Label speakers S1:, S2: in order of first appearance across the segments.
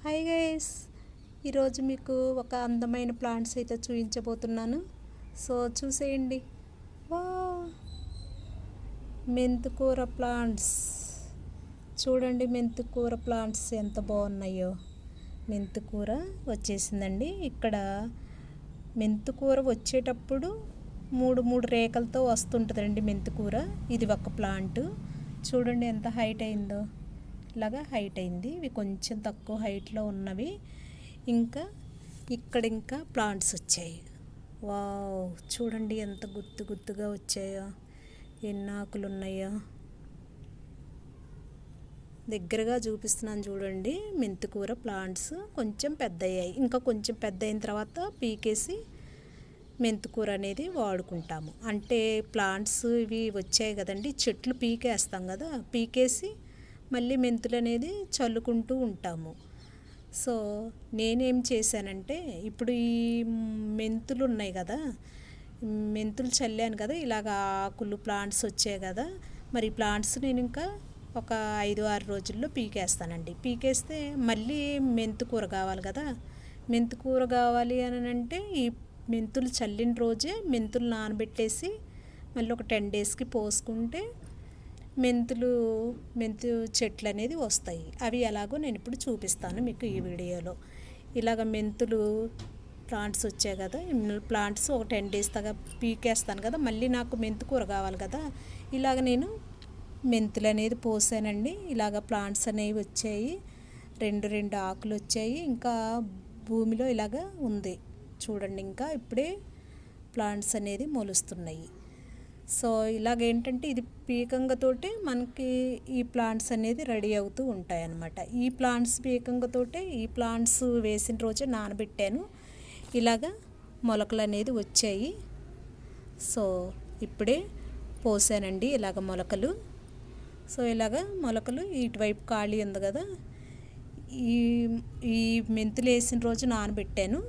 S1: Hi guys, ఈరోజు మీకు ఒక అందమైన ప్లాంట్స్ అయితే చూపించబోతున్నాను. సో చూసేయండి. వా, మెంతికూర ప్లాంట్స్ చూడండి. మెంతికూర ప్లాంట్స్ ఎంత బాగున్నాయో. మెంతికూర వచ్చేసిందండి. ఇక్కడ మెంతికూర వచ్చేటప్పుడు మూడు మూడు రేఖలతో వస్తుంటుందండి మెంతికూర. ఇది ఒక ప్లాంట్ చూడండి ఎంత హైట్ అయిందో. ఇలాగా హైట్ అయింది. ఇవి కొంచెం తక్కువ హైట్లో ఉన్నవి. ఇంకా ఇక్కడ ఇంకా ప్లాంట్స్ వచ్చాయి. వావ్, చూడండి ఎంత గుత్తు గుత్తుగా వచ్చాయో, ఎన్ని ఆకులు ఉన్నాయో. దగ్గరగా చూపిస్తున్నాను చూడండి. మెంతికూర ప్లాంట్స్ కొంచెం పెద్ద అయ్యాయి. ఇంకా కొంచెం పెద్ద అయిన తర్వాత పీకేసి మెంతికూర అనేది వాడుకుంటాము. అంటే ప్లాంట్స్ ఇవి వచ్చాయి కదండి, చెట్లు పీకేస్తాం కదా, పీకేసి మళ్ళీ మెంతులు అనేది చల్లుకుంటూ ఉంటాము. సో నేనేం చేశానంటే, ఇప్పుడు ఈ మెంతులు ఉన్నాయి కదా, మెంతులు చల్లాను కదా, ఇలాగ ఆకులు ప్లాంట్స్ వచ్చాయి కదా, మరి ప్లాంట్స్ నేను ఇంకా ఒక 5-6 రోజుల్లో పీకేస్తానండి. పీకేస్తే మళ్ళీ మెంతికూర కావాలి కదా. మెంతికూర కావాలి అని అంటే ఈ మెంతులు చల్లిన రోజే మెంతులు నానబెట్టేసి మళ్ళీ ఒక 10 డేస్కి పోసుకుంటే మెంతు చెట్లు అనేది వస్తాయి. అవి ఎలాగో నేను ఇప్పుడు చూపిస్తాను మీకు ఈ వీడియోలో. ఇలాగ మెంతులు ప్లాంట్స్ వచ్చాయి కదా, ప్లాంట్స్ ఒక 10 డేస్ దాకా పీకేస్తాను కదా, మళ్ళీ నాకు మెంతికూర కావాలి కదా. ఇలాగ నేను మెంతులు అనేది పోసానండి. ఇలాగ ప్లాంట్స్ అనేవి వచ్చాయి. రెండు ఆకులు వచ్చాయి. ఇంకా భూమిలో ఇలాగ ఉంది చూడండి. ఇంకా ఇప్పుడే ప్లాంట్స్ అనేది మొలుస్తున్నాయి. సో ఇలాగేంటంటే ఇది పీకంగతోటే మనకి ఈ ప్లాంట్స్ అనేది రెడీ అవుతూ ఉంటాయి అన్నమాట. ఈ ప్లాంట్స్ పీకంగతోటే ఈ ప్లాంట్స్ వేసిన రోజే నానబెట్టాను. ఇలాగా మొలకలు అనేది వచ్చాయి. సో ఇప్పుడే పోసానండి ఇలాగ మొలకలు. సో ఇలాగ మొలకలు ఇటువైపు ఖాళీ ఉంది కదా, ఈ మెంతులు వేసిన రోజు నానబెట్టాను.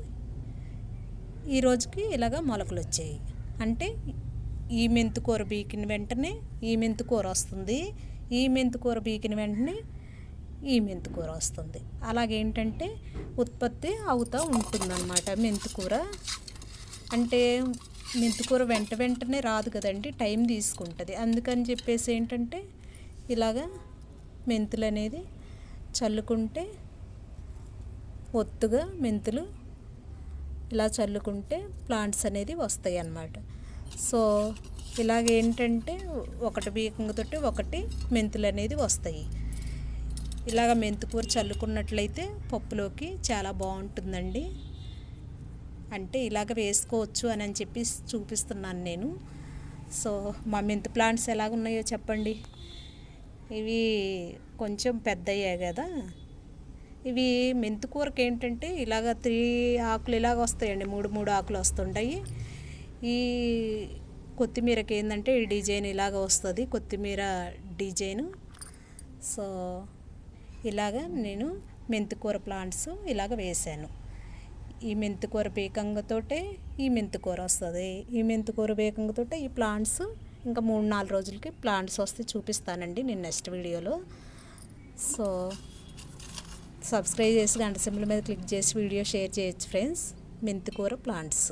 S1: ఈ రోజుకి ఇలాగ మొలకలు వచ్చాయి. అంటే ఈ మెంతికూర బీకిన వెంటనే ఈ మెంతికూర వస్తుంది, ఈ మెంతికూర బీకిన వెంటనే ఈ మెంతికూర వస్తుంది. అలాగేంటంటే ఉత్పత్తి అవుతూ ఉంటుందన్నమాట మెంతికూర. అంటే మెంతికూర వెంటనే రాదు కదండి, టైం తీసుకుంటుంది. అందుకని చెప్పేసి ఏంటంటే ఇలాగా మెంతులు అనేది చల్లుకుంటే, ఒత్తుగా మెంతులు ఇలా చల్లుకుంటే ప్లాంట్స్ అనేది వస్తాయి అన్నమాట. సో ఇలాగేంటంటే ఒకటి బీకంగతోటి ఒకటి మెంతులు అనేది వస్తాయి. ఇలాగ మెంతికూర చల్లుకున్నట్లయితే పప్పులోకి చాలా బాగుంటుందండి. అంటే ఇలాగ వేసుకోవచ్చు అని చెప్పి చూపిస్తున్నాను నేను. సో మా మెంతి ప్లాంట్స్ ఎలాగున్నాయో చెప్పండి. ఇవి కొంచెం పెద్ద అయ్యాయి కదా. ఇవి మెంతికూరకి ఏంటంటే ఇలాగ 3 ఆకులు ఇలాగ వస్తాయండి, 3 ఆకులు వస్తుంటాయి. ఈ కొత్తిమీరకి ఏంటంటే ఈ డిజైన్ ఇలాగ వస్తుంది, కొత్తిమీర డిజైను. సో ఇలాగ నేను మెంతికూర ప్లాంట్స్ ఇలాగ వేసాను. ఈ మెంతికూర బీకంగతోటే ఈ మెంతికూర వస్తుంది, ఈ మెంతికూర బీకంగతోటే ఈ ప్లాంట్స్ ఇంకా 3-4 రోజులకి ప్లాంట్స్ వస్తే చూపిస్తానండి నేను నెక్స్ట్ వీడియోలో. సో సబ్స్క్రైబ్ చేసి గంట సింబల్ మీద క్లిక్ చేసి వీడియో షేర్ చేయొచ్చు ఫ్రెండ్స్. మెంతికూర ప్లాంట్స్.